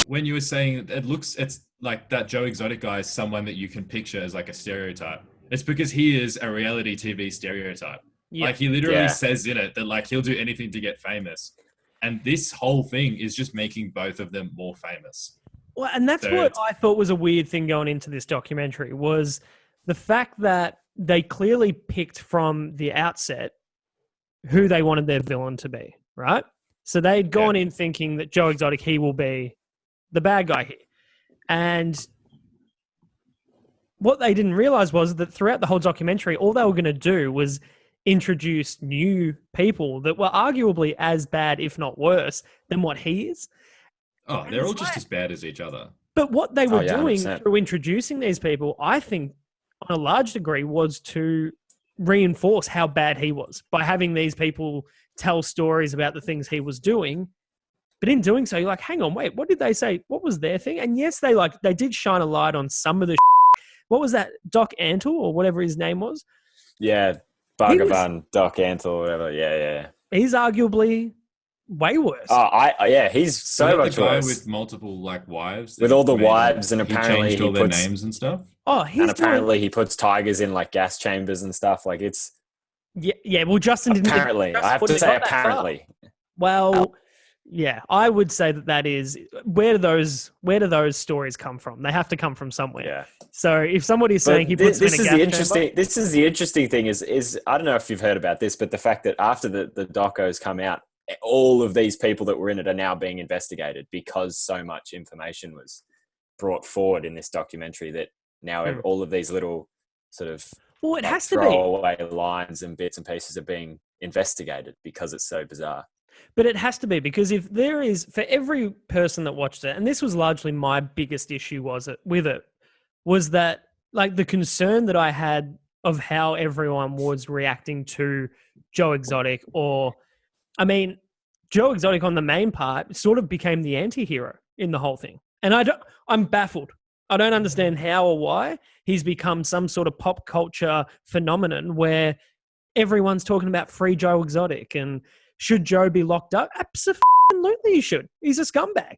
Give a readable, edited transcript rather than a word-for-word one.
when you were saying it's like that Joe Exotic guy is someone that you can picture as like a stereotype. It's because he is a reality TV stereotype. Yeah. Like he literally says in it that like he'll do anything to get famous. And this whole thing is just making both of them more famous. Well, and that's what I thought was a weird thing going into this documentary was the fact that they clearly picked from the outset who they wanted their villain to be, right? So they'd gone in thinking that Joe Exotic, he will be the bad guy here. And what they didn't realize was that throughout the whole documentary, all they were going to do was introduce new people that were arguably as bad, if not worse, than what he is. Oh, they're all just as bad as each other. But what they were doing 100%. through introducing these people, I think, on a large degree, was to reinforce how bad he was by having these people tell stories about the things he was doing. But in doing so, you're like, hang on, wait, what did they say? What was their thing? And yes, they did shine a light on some of the what was that, Doc Antle or whatever his name was? Yeah, Bhagavan, Doc Antle, whatever. Yeah. He's arguably way worse. He's so much the guy worse. With multiple like wives, with all the wives, and apparently he changed all their names and stuff. Oh, and apparently he puts tigers in like gas chambers and stuff. Like it's yeah. Well, Justin didn't. Apparently, I have to say apparently. Well, yeah, I would say that is where do those stories come from? They have to come from somewhere. Yeah. So if somebody's saying he puts this in a is gas the interesting. chamber, This is the interesting thing is I don't know if you've heard about this, but the fact that after the docos come out, all of these people that were in it are now being investigated because so much information was brought forward in this documentary that now all of these little sort of it has to be throwaway lines and bits and pieces are being investigated because it's so bizarre. But it has to be, because if there is, for every person that watched it, and this was largely my biggest issue was that like the concern that I had of how everyone was reacting to Joe Exotic, or I mean, Joe Exotic on the main part sort of became the anti-hero in the whole thing. And I'm baffled. I don't understand how or why he's become some sort of pop culture phenomenon where everyone's talking about free Joe Exotic and should Joe be locked up? Absolutely he should. He's a scumbag.